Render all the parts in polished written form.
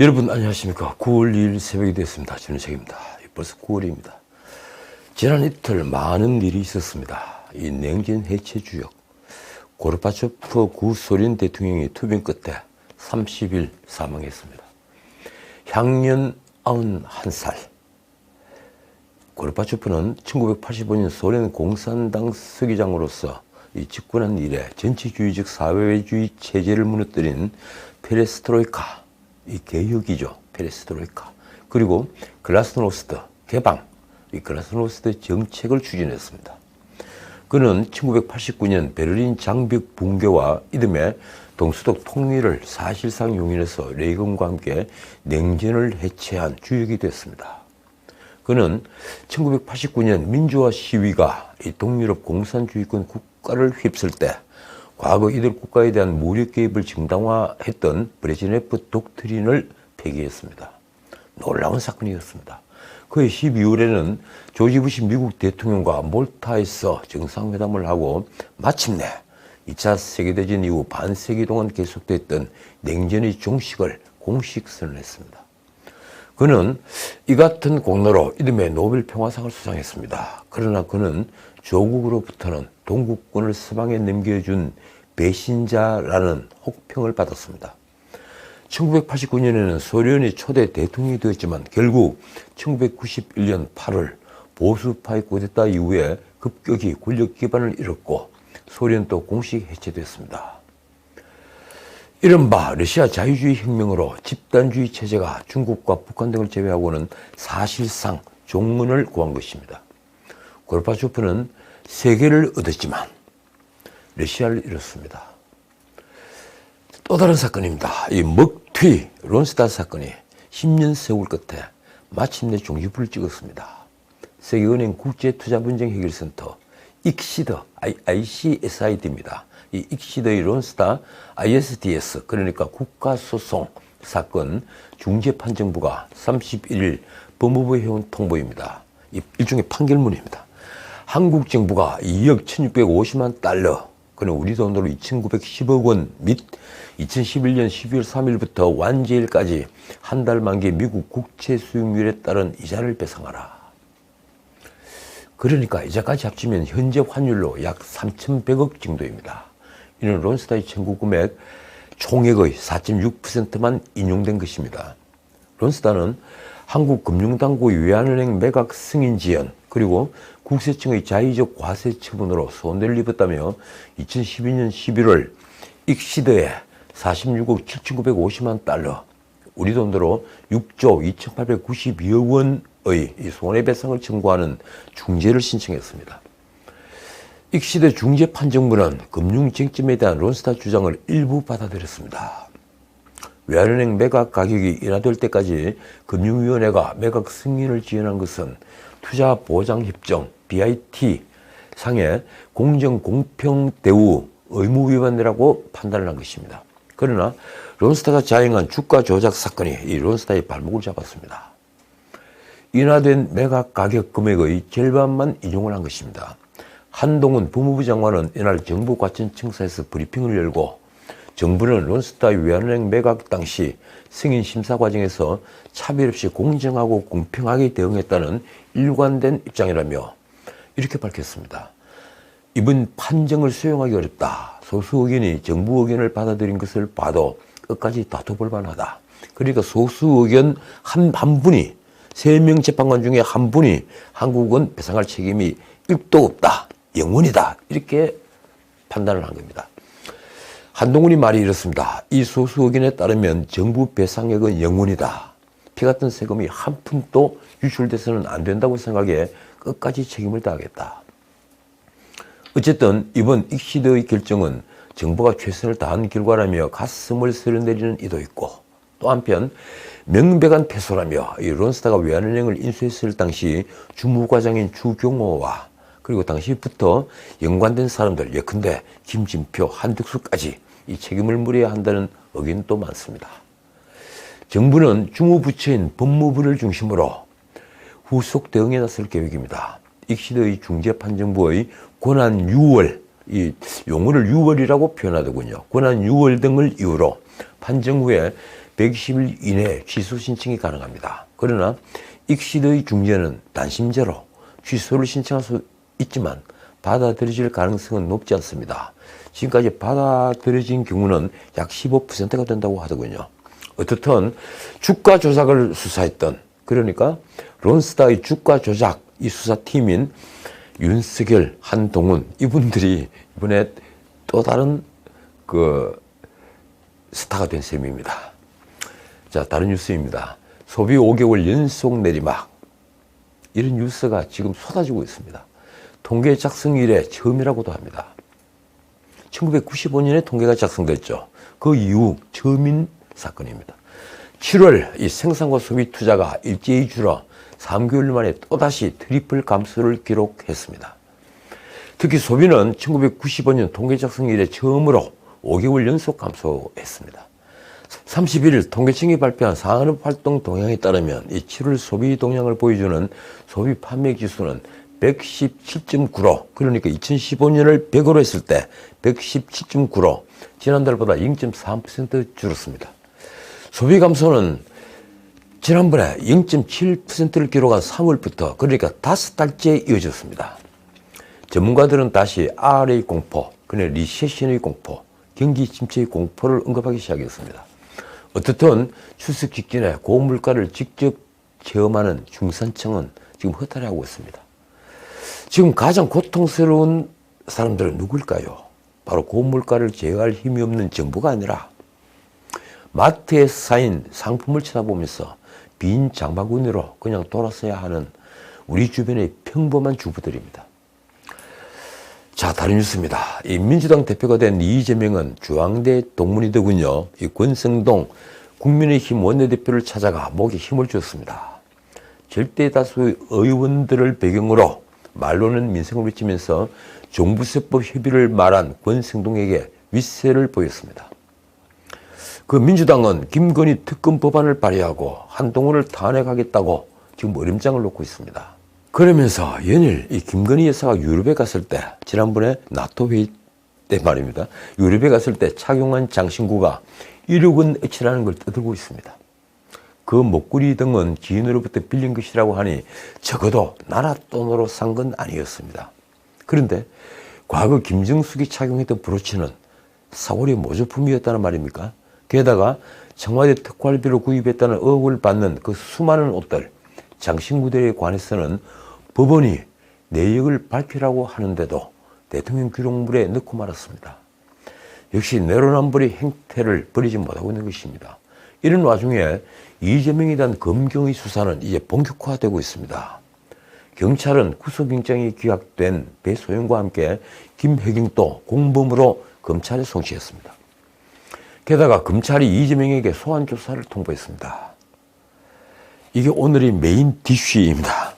여러분 안녕하십니까. 9월 2일 새벽이 됐습니다. 저는 책입니다. 벌써 9월입니다. 지난 이틀 많은 일이 있었습니다. 이 냉전 해체 주역 고르바초프 구소련 대통령이 투병 끝에 30일 사망했습니다. 향년 91살. 고르바초프는 1985년 소련 공산당 서기장으로서 이 집권한 이래 전체주의적 사회주의 체제를 무너뜨린 페레스트로이카, 이 개혁이죠. 페레스트로이카. 그리고 글라스노스트 개방, 이 글라스노스트 정책을 추진했습니다. 그는 1989년 베를린 장벽 붕괴와 이듬해 동서독 통일을 사실상 용인해서 레이건과 함께 냉전을 해체한 주역이 됐습니다. 그는 1989년 민주화 시위가 이 동유럽 공산주의권 국가를 휩쓸 때 과거 이들 국가에 대한 무력 개입을 정당화했던 브레즈네프 독트린을 폐기했습니다. 놀라운 사건이었습니다. 그해 12월에는 조지 부시 미국 대통령과 몰타에서 정상회담을 하고 마침내 2차 세계대전 이후 반세기 동안 계속됐던 냉전의 종식을 공식 선언했습니다. 그는 이 같은 공로로 이듬해 노벨 평화상을 수상했습니다. 그러나 그는 조국으로부터는 동국권을 서방에 넘겨준 배신자라는 혹평을 받았습니다. 1989년에는 소련의 초대 대통령이 되었지만 결국 1991년 8월 보수파의 쿠데타 이후에 급격히 권력 기반을 잃었고 소련도 공식 해체됐습니다. 이른바 러시아 자유주의 혁명으로 집단주의 체제가 중국과 북한 등을 제외하고는 사실상 종언을 구한 것입니다. 고르바초프는 세계를 얻었지만 러시아를 잃었습니다. 또 다른 사건입니다. 이 먹튀 론스타 사건이 10년 세월 끝에 마침내 종지부를 찍었습니다. 세계은행 국제투자분쟁해결센터 익시드 ICSID입니다. 이 익시드의 론스타 ISDS 그러니까 국가소송 사건 중재판정부가 31일 법무부에 해온 통보입니다. 일종의 판결문입니다. 한국 정부가 2억 1650만 달러 그는 우리 돈으로 2910억 원 및 2011년 12월 3일부터 완제일까지 한 달 만기 미국 국채 수익률에 따른 이자를 배상하라. 그러니까 이자까지 합치면 현재 환율로 약 3,100억 정도입니다. 이는 론스타의 청구 금액 총액의 4.6%만 인용된 것입니다. 론스타는 한국금융당국 외환은행 매각 승인 지연 그리고 국세청의 자의적 과세 처분으로 손해를 입었다며 2012년 11월 익시드에 46억 7,950만 달러 우리 돈으로 6조 2,892억 원의 손해배상을 청구하는 중재를 신청했습니다. 익시드 중재판정부는 금융쟁점에 대한 론스타 주장을 일부 받아들였습니다. 외환은행 매각 가격이 인하될 때까지 금융위원회가 매각 승인을 지연한 것은 투자보장협정 BIT 상의 공정공평대우 의무 위반이라고 판단을 한 것입니다. 그러나 론스타가 자행한 주가 조작 사건이 이 론스타의 발목을 잡았습니다. 인하된 매각 가격 금액의 절반만 인용을 한 것입니다. 한동훈 법무부 장관은 이날 정부과천청사에서 브리핑을 열고 정부는 론스타의 외환은행 매각 당시 승인 심사 과정에서 차별 없이 공정하고 공평하게 대응했다는 일관된 입장이라며 이렇게 밝혔습니다. 이번 판정을 수용하기 어렵다. 소수 의견이 정부 의견을 받아들인 것을 봐도 끝까지 다퉈볼 만하다. 그러니까 소수 의견 한 분이 3명 재판관 중에 한 분이 한국은 배상할 책임이 1도 없다. 영원이다. 이렇게 판단을 한 겁니다. 한동훈이 말이 이렇습니다. 이 소수 의견에 따르면 정부 배상액은 영원이다. 피 같은 세금이 한 푼도 유출돼서는 안 된다고 생각해 끝까지 책임을 다하겠다. 어쨌든 이번 익시드의 결정은 정부가 최선을 다한 결과라며 가슴을 쓸어내리는 이도 있고 또 한편 명백한 패소라며 이 론스타가 외환은행을 인수했을 당시 주무과장인 주경호와 그리고 당시부터 연관된 사람들 예컨대 김진표, 한덕수까지 이 책임을 물어야 한다는 의견도 많습니다. 정부는 주무부처인 법무부를 중심으로 후속 대응에 나설 계획입니다. 익시드의 중재판정부의 권한 유월, 이 용어를 유월이라고 표현하더군요. 권한 유월 등을 이유로 판정 후에 120일 이내에 취소 신청이 가능합니다. 그러나 익시의 중재는 단심제로 취소를 신청할 수 있지만 받아들여질 가능성은 높지 않습니다. 지금까지 받아들여진 경우는 약 15%가 된다고 하더군요. 어떻든 주가 조작을 수사했던, 그러니까 론스타의 주가 조작 이 수사팀인 윤석열, 한동훈 이분들이 이번에 또 다른 스타가 된 셈입니다. 자, 다른 뉴스입니다. 소비 5개월 연속 내리막. 이런 뉴스가 지금 쏟아지고 있습니다. 통계 작성 이래 처음이라고도 합니다. 1995년에 통계가 작성됐죠. 그 이후 처음인 사건입니다. 7월 이 생산과 소비 투자가 일제히 줄어 3개월 만에 또다시 트리플 감소를 기록했습니다. 특히 소비는 1995년 통계 작성 이래 처음으로 5개월 연속 감소했습니다. 31일 통계청이 발표한 산업활동 동향에 따르면 이 7월 소비 동향을 보여주는 소비 판매 지수는 117.9로, 그러니까 2015년을 100으로 했을 때 117.9로 지난달보다 0.3% 줄었습니다. 소비 감소는 지난번에 0.7%를 기록한 3월부터, 그러니까 5달째 이어졌습니다. 전문가들은 다시 RA 공포, 그러니까 리세션의 공포, 경기 침체의 공포를 언급하기 시작했습니다. 어떻든 추석 직전에 고물가를 직접 체험하는 중산층은 지금 허탈해하고 있습니다. 지금 가장 고통스러운 사람들은 누구일까요? 바로 고물가를 제어할 힘이 없는 정부가 아니라 마트에 쌓인 상품을 쳐다보면서 빈 장바구니로 그냥 돌아서야 하는 우리 주변의 평범한 주부들입니다. 자, 다른 뉴스입니다. 이 민주당 대표가 된 이재명은 중앙대 동문이더군요. 이 권성동 국민의힘 원내대표를 찾아가 목에 힘을 줬습니다. 절대 다수의 의원들을 배경으로 말로는 민생을 외치면서 종부세법 협의를 말한 권성동에게 윗세를 보였습니다. 그 민주당은 김건희 특검 법안을 발의하고 한동훈을 탄핵하겠다고 지금 어림장을 놓고 있습니다. 그러면서 연일 이 김건희 여사가 유럽에 갔을 때, 지난번에 나토 회의 때 말입니다. 유럽에 갔을 때 착용한 장신구가 1억 원어치라는 걸 떠들고 있습니다. 그 목걸이 등은 지인으로부터 빌린 것이라고 하니 적어도 나라 돈으로 산 건 아니었습니다. 그런데 과거 김정숙이 착용했던 브로치는 사골의 모조품이었다는 말입니까? 게다가 청와대 특활비로 구입했다는 의혹을 받는 그 수많은 옷들, 장신구들에 관해서는 법원이 내역을 밝히라고 하는데도 대통령 기록물에 넣고 말았습니다. 역시 내로남불의 행태를 버리지 못하고 있는 것입니다. 이런 와중에 이재명에 대한 검경의 수사는 이제 본격화되고 있습니다. 경찰은 구속영장이 기각된 배소영과 함께 김혜경도 공범으로 검찰에 송치했습니다. 게다가 검찰이 이재명에게 소환 조사를 통보했습니다. 이게 오늘의 메인 이슈입니다.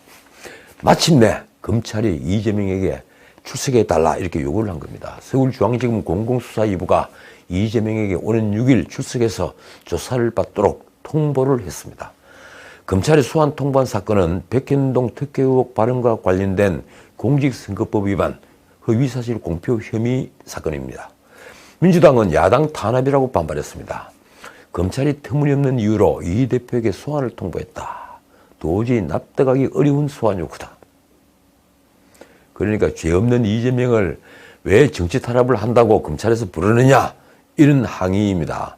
마침내 검찰이 이재명에게 출석해달라 이렇게 요구를 한 겁니다. 서울중앙지검 공공수사 2부가 이재명에게 오는 6일 출석해서 조사를 받도록 통보를 했습니다. 검찰이 소환 통보한 사건은 백현동 특혜 의혹 발언과 관련된 공직선거법 위반, 허위사실 공표 혐의 사건입니다. 민주당은 야당 탄압이라고 반발했습니다. 검찰이 터무니없는 이유로 이 대표에게 소환을 통보했다. 도저히 납득하기 어려운 소환 요구다. 그러니까 죄 없는 이재명을 왜 정치 탄압을 한다고 검찰에서 부르느냐, 이런 항의입니다.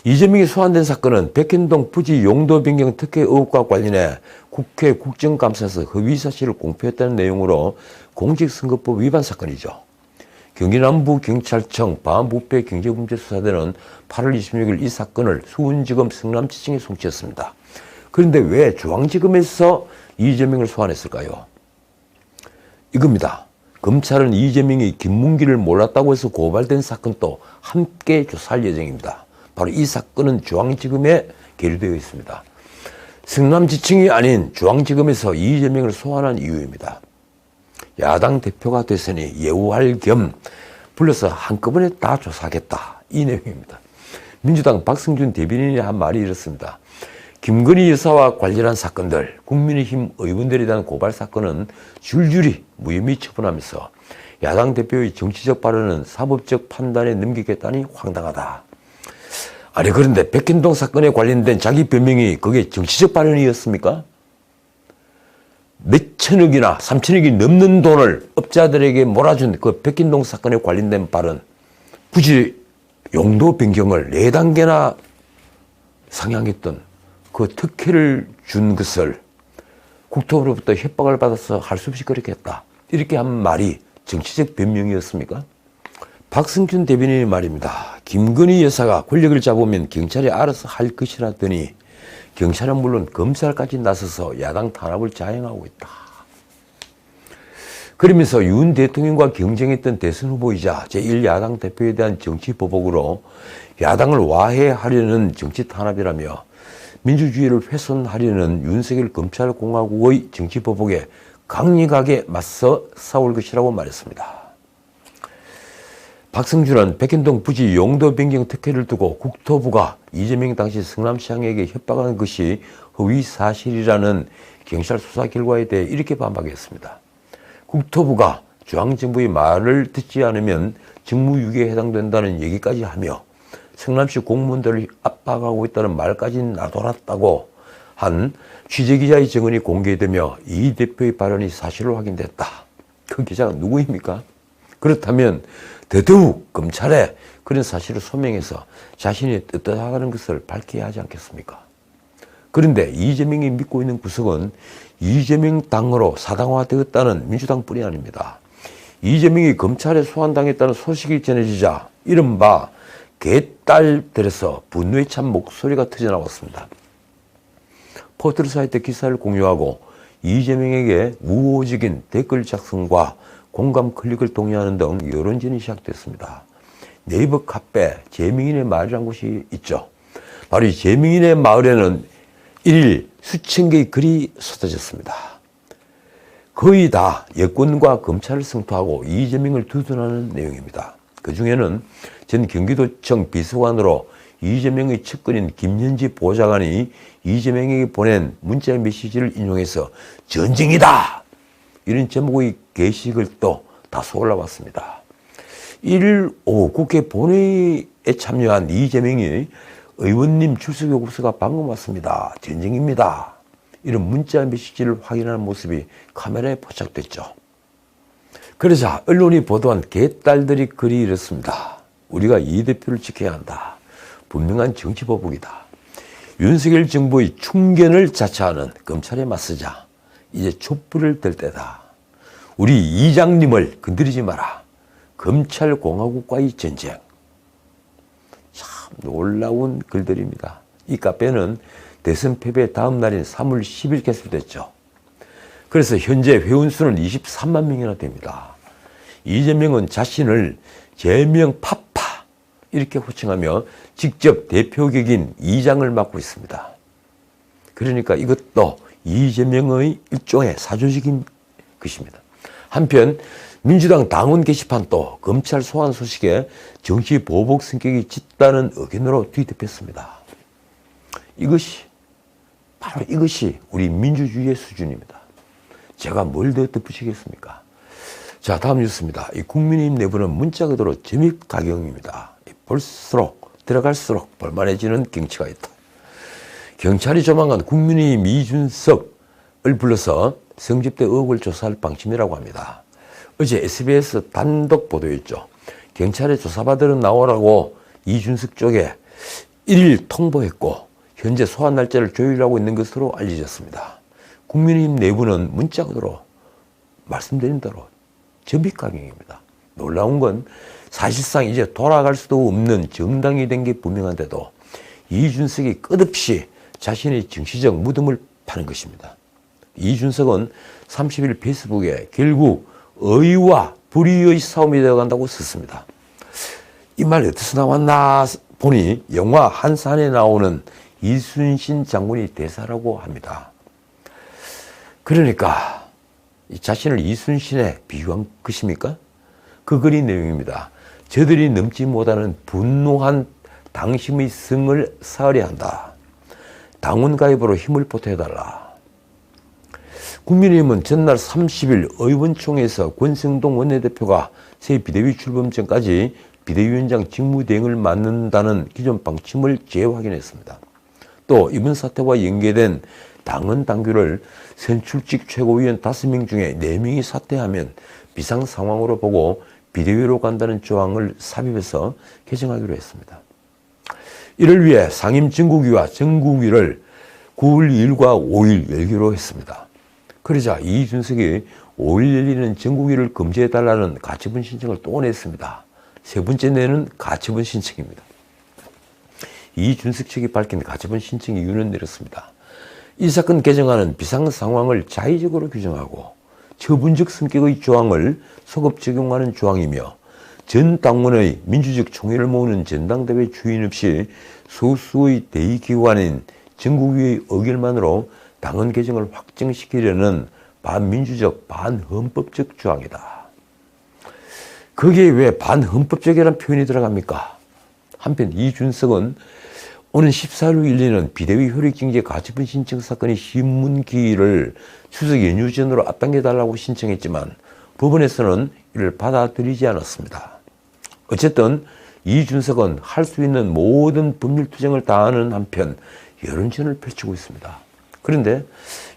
이재명이 소환된 사건은 백현동 부지 용도 변경 특혜 의혹과 관련해 국회 국정감사에서 허위사실을 공표했다는 내용으로 공직선거법 위반 사건이죠. 경기남부경찰청 반부패경제범죄수사대는 8월 26일 이 사건을 수원지검 성남지청에 송치했습니다. 그런데 왜 중앙지검에서 이재명을 소환했을까요? 이겁니다. 검찰은 이재명이 김문기를 몰랐다고 해서 고발된 사건도 함께 조사할 예정입니다. 바로 이 사건은 중앙지검에 계류되어 있습니다. 성남지청이 아닌 중앙지검에서 이재명을 소환한 이유입니다. 야당 대표가 됐으니 예우할 겸 불러서 한꺼번에 다 조사하겠다, 이 내용입니다. 민주당 박성준 대변인이 한 말이 이렇습니다. 김건희 여사와 관련한 사건들, 국민의힘 의원들에 대한 고발 사건은 줄줄이 무혐의 처분하면서 야당 대표의 정치적 발언은 사법적 판단에 넘기겠다니 황당하다. 아니 그런데 백현동 사건에 관련된 자기 변명이 그게 정치적 발언이었습니까? 몇 천억이나 3천억이 넘는 돈을 업자들에게 몰아준 그 백현동 사건에 관련된 발언, 부지 용도 변경을 4단계나 상향했던 그 특혜를 준 것을 국토부로부터 협박을 받아서 할 수 없이 그렇게 했다. 이렇게 한 말이 정치적 변명이었습니까? 박승준 대변인의 말입니다. 김건희 여사가 권력을 잡으면 경찰이 알아서 할 것이라더니 경찰은 물론 검찰까지 나서서 야당 탄압을 자행하고 있다. 그러면서 윤 대통령과 경쟁했던 대선 후보이자 제1야당 대표에 대한 정치 보복으로 야당을 와해하려는 정치 탄압이라며 민주주의를 훼손하려는 윤석열 검찰공화국의 정치 보복에 강력하게 맞서 싸울 것이라고 말했습니다. 박성준은 백현동 부지 용도 변경 특혜를 두고 국토부가 이재명 당시 성남시장에게 협박한 것이 허위 사실이라는 경찰 수사 결과에 대해 이렇게 반박했습니다. 국토부가 중앙정부의 말을 듣지 않으면 직무유기에 해당된다는 얘기까지 하며 성남시 공무원들을 압박하고 있다는 말까지 놔둬놨다고 한 취재기자의 증언이 공개되며 이 대표의 발언이 사실로 확인됐다. 그 기자가 누구입니까? 그렇다면 더더욱 검찰에 그런 사실을 소명해서 자신이 떳떳하다는 것을 밝혀야 하지 않겠습니까? 그런데 이재명이 믿고 있는 구석은 이재명 당으로 사당화되었다는 민주당뿐이 아닙니다. 이재명이 검찰에 소환당했다는 소식이 전해지자 이른바 개딸들에서 분노에 찬 목소리가 터져나왔습니다. 포털 사이트 기사를 공유하고 이재명에게 우호적인 댓글 작성과 공감 클릭을 동의하는 등 여론전이 시작됐습니다. 네이버 카페 재명인의 마을이라는 곳이 있죠. 바로 이 재명인의 마을에는 일일 수천 개의 글이 쏟아졌습니다. 거의 다 여권과 검찰을 성토하고 이재명을 두둔하는 내용입니다. 그 중에는 전 경기도청 비서관으로 이재명의 측근인 김현지 보좌관이 이재명에게 보낸 문자 메시지를 인용해서 전쟁이다! 이런 제목의 게시글도 다소 올라왔습니다. 1일 오후 국회 본회의에 참여한 이재명이 의원님 출석 요구서가 방금 왔습니다. 전쟁입니다. 이런 문자 메시지를 확인하는 모습이 카메라에 포착됐죠. 그러자 언론이 보도한 개딸들이 글이 이렇습니다. 우리가 이 대표를 지켜야 한다. 분명한 정치 보복이다. 윤석열 정부의 충견을 자처하는 검찰에 맞서자. 이제 촛불을 들 때다. 우리 이장님을 건드리지 마라. 검찰공화국과의 전쟁. 참 놀라운 글들입니다. 이 카페는 대선 패배 다음 날인 3월 10일 개설됐죠. 그래서 현재 회원수는 23만 명이나 됩니다. 이재명은 자신을 재명 파파 이렇게 호칭하며 직접 대표격인 이장을 맡고 있습니다. 그러니까 이것도 이재명의 일종의 사조직인 것입니다. 한편 민주당 당원 게시판도 검찰 소환 소식에 정치 보복 성격이 짙다는 의견으로 뒤덮였습니다. 바로 이것이 우리 민주주의의 수준입니다. 제가 뭘 더 덧붙이겠습니까? 자, 다음 뉴스입니다. 이 국민의힘 내부는 문자 그대로 점입 가경입니다. 볼수록 들어갈수록 볼만해지는 경치가 있다. 경찰이 조만간 국민의힘 이준석을 불러서 성접대 의혹을 조사할 방침이라고 합니다. 어제 SBS 단독 보도였죠. 경찰에 조사받으러 나오라고 이준석 쪽에 1일 통보했고 현재 소환 날짜를 조율하고 있는 것으로 알려졌습니다. 국민의힘 내부는 문자 그대로 말씀드린 대로 점입가경입니다. 놀라운 건 사실상 이제 돌아갈 수도 없는 정당이 된 게 분명한데도 이준석이 끝없이 자신의 정치적 무덤을 파는 것입니다. 이준석은 30일 페이스북에 결국 의와 불의의 싸움이 되어간다고 썼습니다. 이 말 어디서 나왔나 보니 영화 한산에 나오는 이순신 장군의 대사라고 합니다. 그러니까 자신을 이순신에 비유한 것입니까? 그 글의 내용입니다. 저들이 넘지 못하는 분노한 당심의 성을 사하려 한다. 당원 가입으로 힘을 보태달라. 국민의힘은 전날 30일 의원총회에서 권성동 원내대표가 새 비대위 출범 전까지 비대위원장 직무대행을 맡는다는 기존 방침을 재확인했습니다. 또 이번 사태와 연계된 당헌 당규를 선출직 최고위원 5명 중에 4명이 사퇴하면 비상상황으로 보고 비대위로 간다는 조항을 삽입해서 개정하기로 했습니다. 이를 위해 상임정국위와 정국위를 9월 2일과 5일 열기로 했습니다. 그러자 이준석이 5일 열리는 정국위를 금지해달라는 가처분 신청을 또 냈습니다. 세 번째 내는 가처분 신청입니다. 이준석 측이 밝힌 가처분 신청 이유는 이렇습니다. 이 사건 개정안은 비상상황을 자의적으로 규정하고 처분적 성격의 조항을 소급 적용하는 조항이며 전 당원의 민주적 총의를 모으는 전당대회 주인 없이 소수의 대의기관인 정국위의 의결만으로 당헌 개정을 확정시키려는 반민주적, 반헌법적 조항이다. 거기에 왜 반헌법적이라는 표현이 들어갑니까? 한편 이준석은 오는 14일 열리는 비대위 효력징계 가처분 신청 사건의 신문기일을 추석 연휴 전으로 앞당겨달라고 신청했지만 법원에서는 이를 받아들이지 않았습니다. 어쨌든 이준석은 할 수 있는 모든 법률 투쟁을 다하는 한편 여론전을 펼치고 있습니다. 그런데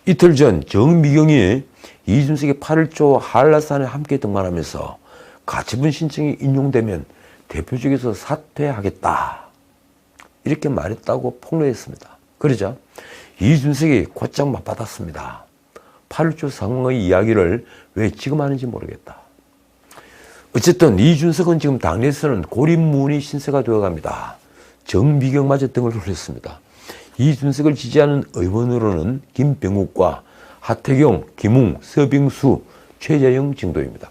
이틀 전 정미경이 이준석의 8.15 한라산에 함께 등반하면서 가처분 신청이 인용되면 대표직에서 사퇴하겠다 이렇게 말했다고 폭로했습니다. 그러자 이준석이 곧장 맞받았습니다. 8.15 상황의 이야기를 왜 지금 하는지 모르겠다. 어쨌든 이준석은 지금 당내에서는 고립무원이 신세가 되어갑니다. 정미경마저 등을 돌렸습니다. 이준석을 지지하는 의원으로는 김병욱과 하태경, 김웅, 서빙수, 최재형 정도입니다.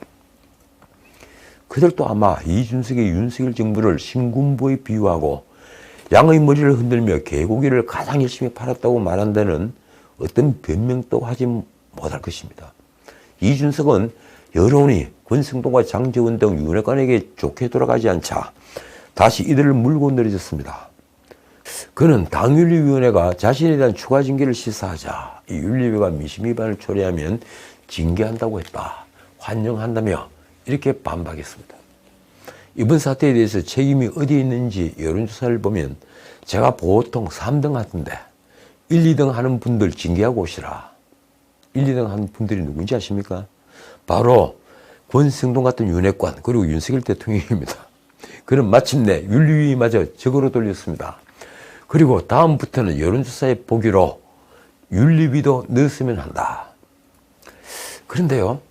그들도 아마 이준석이 윤석열 정부를 신군부에 비유하고 양의 머리를 흔들며 개고기를 가장 열심히 팔았다고 말한 데는 어떤 변명도 하지 못할 것입니다. 이준석은 여론이 권성동과 장제원 등 윤핵관에게 좋게 돌아가지 않자 다시 이들을 물고 늘어졌습니다. 그는 당윤리위원회가 자신에 대한 추가 징계를 시사하자 이 윤리위가 민심 위반을 초래하면 징계한다고 했다. 환영한다며 이렇게 반박했습니다. 이번 사태에 대해서 책임이 어디에 있는지 여론조사를 보면 제가 보통 3등 하던데 1, 2등 하는 분들 징계하고 오시라. 1, 2등 하는 분들이 누군지 아십니까? 바로 권성동 같은 윤핵관 그리고 윤석열 대통령입니다. 그는 마침내 윤리위마저 적으로 돌렸습니다. 그리고 다음부터는 여론조사에 보기로 윤리위도 넣었으면 한다. 그런데요,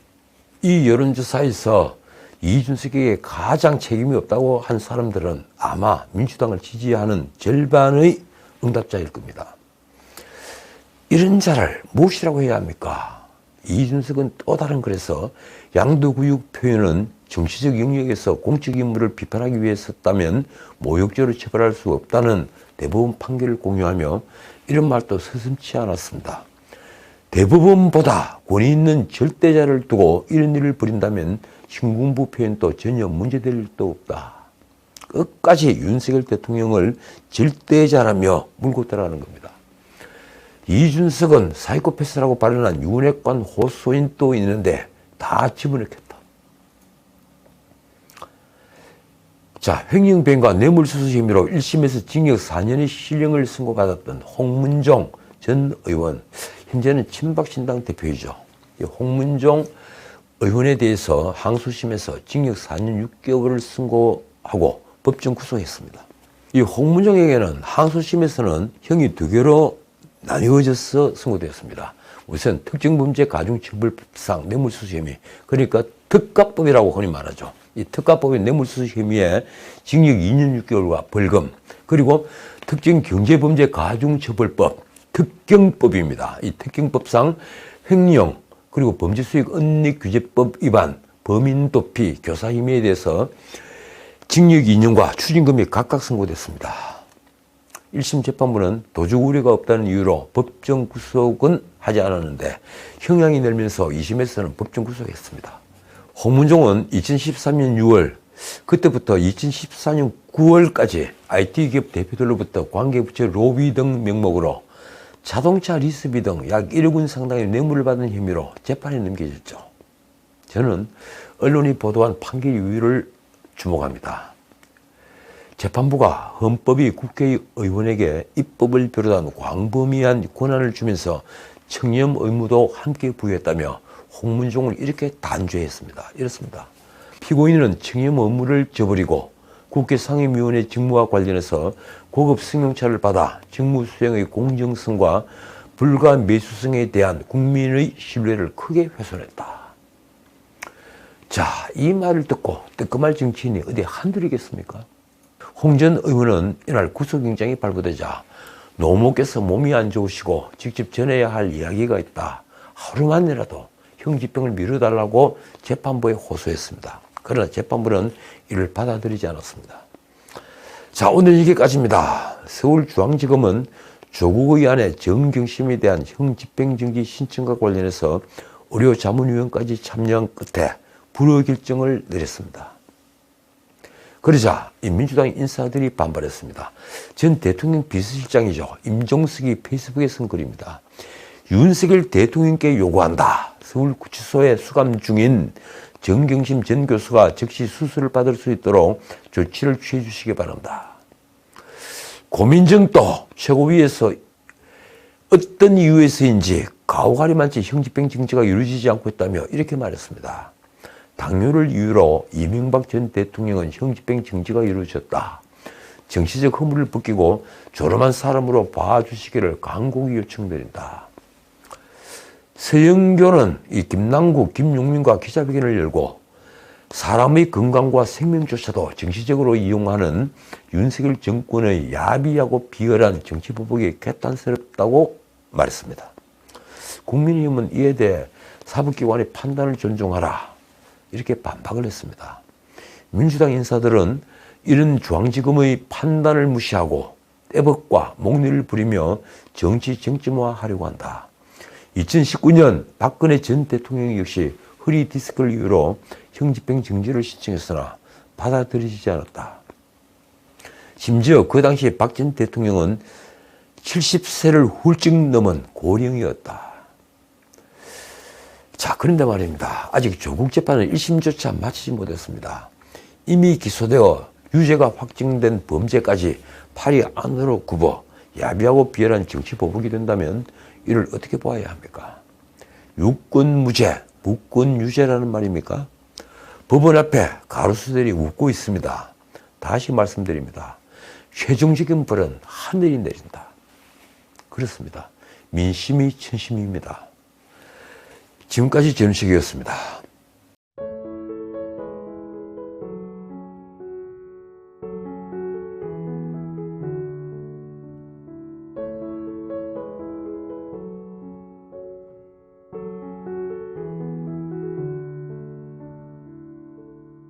이 여론조사에서 이준석에게 가장 책임이 없다고 한 사람들은 아마 민주당을 지지하는 절반의 응답자일 겁니다. 이런 자를 무엇이라고 해야 합니까? 이준석은 또 다른 글에서 양도구육 표현은 정치적 영역에서 공적 임무를 비판하기 위해 썼다면 모욕죄로 처벌할 수 없다는 대법원 판결을 공유하며 이런 말도 서슴지 않았습니다. 대법원보다 권위 있는 절대자를 두고 이런 일을 벌인다면 신군부 표현도 전혀 문제될 일도 없다. 끝까지 윤석열 대통령을 절대자라며 물고 들어가는 겁니다. 이준석은 사이코패스라고 발언한 윤핵관 호소인도 있는데 다 집어넣겠다. 자, 횡령배임과 뇌물수수 혐의로 1심에서 징역 4년의 실형을 선고받았던 홍문종 전 의원, 현재는 친박신당 대표이죠. 이 홍문종 의원에 대해서 항소심에서 징역 4년 6개월을 선고하고 법정 구속했습니다. 이 홍문종에게는 항소심에서는 형이 2개로 나뉘어져서 선고되었습니다. 우선 특정범죄 가중처벌법상 뇌물수수 혐의, 그러니까 특가법이라고 흔히 말하죠. 이 특가법의 뇌물수수 혐의에 징역 2년 6개월과 벌금, 그리고 특정경제범죄 가중처벌법, 특경법입니다. 이 특경법상 횡령, 그리고 범죄수익 은닉규제법 위반, 범인도피, 교사 혐의에 대해서 징역 2년과 추징금이 각각 선고됐습니다. 1심 재판부는 도적 우려가 없다는 이유로 법정 구속은 하지 않았는데 형량이 늘면서 2심에서는 법정 구속했습니다. 홍문종은 2013년 6월, 그때부터 2014년 9월까지 IT기업 대표들로부터 관계부처 로비 등 명목으로 자동차 리스비 등 약 1억 원 상당의 뇌물을 받은 혐의로 재판에 넘겨졌죠. 저는 언론이 보도한 판결 이유를 주목합니다. 재판부가 헌법이 국회의원에게 입법을 비롯한 광범위한 권한을 주면서 청렴 의무도 함께 부여했다며 홍문종을 이렇게 단죄했습니다. 이렇습니다. 피고인은 청렴 의무를 저버리고 국회 상임위원회 직무와 관련해서 고급 승용차를 받아 직무 수행의 공정성과 불가매수성에 대한 국민의 신뢰를 크게 훼손했다. 자, 이 말을 듣고 뜨끔할 정치인이 어디 한둘이겠습니까? 홍 전 의원은 이날 구속영장이 발부되자 노모께서 몸이 안 좋으시고 직접 전해야 할 이야기가 있다. 하루만이라도 형집행을 미뤄달라고 재판부에 호소했습니다. 그러나 재판부는 이를 받아들이지 않았습니다. 자, 오늘 여기까지입니다. 서울중앙지검은 조국의 아내 정경심에 대한 형집행정지 신청과 관련해서 의료자문위원까지 참여한 끝에 불허 결정을 내렸습니다. 그러자 민주당 인사들이 반발했습니다. 전 대통령 비서실장이죠. 임종석이 페이스북에 쓴 글입니다. 윤석열 대통령께 요구한다. 서울구치소에 수감 중인 정경심 전 교수가 즉시 수술을 받을 수 있도록 조치를 취해 주시기 바랍니다. 고민정도 최고위에서 어떤 이유에서인지 가오가리만치 형집행 정지가 이루어지지 않고 있다며 이렇게 말했습니다. 당뇨를 이유로 이명박 전 대통령은 형집행 정지가 이루어졌다. 정치적 허물을 벗기고 조름한 사람으로 봐주시기를 간곡히 요청드린다. 서영교는 이 김남국, 김용민과 기자회견을 열고 사람의 건강과 생명조차도 정치적으로 이용하는 윤석열 정권의 야비하고 비열한 정치보복이 개탄스럽다고 말했습니다. 국민의힘은 이에 대해 사법기관의 판단을 존중하라. 이렇게 반박을 했습니다. 민주당 인사들은 이런 중앙지검의 판단을 무시하고 떼벅과 목리를 부리며 정치 정치화하려고 한다. 2019년 박근혜 전 대통령 역시 허리 디스크를 이유로 형집행 정지를 신청했으나 받아들여지지 않았다. 심지어 그 당시 박 전 대통령은 70세를 훌쩍 넘은 고령이었다. 자, 그런데 말입니다. 아직 조국 재판은 1심조차 마치지 못했습니다. 이미 기소되어 유죄가 확정된 범죄까지 팔이 안으로 굽어 야비하고 비열한 정치 보복이 된다면 이를 어떻게 보아야 합니까? 유권무죄, 무권유죄라는 말입니까? 법원 앞에 가로수들이 웃고 있습니다. 다시 말씀드립니다. 최종적인 벌은 하늘이 내린다. 그렇습니다. 민심이 천심입니다. 지금까지 전우식이었습니다.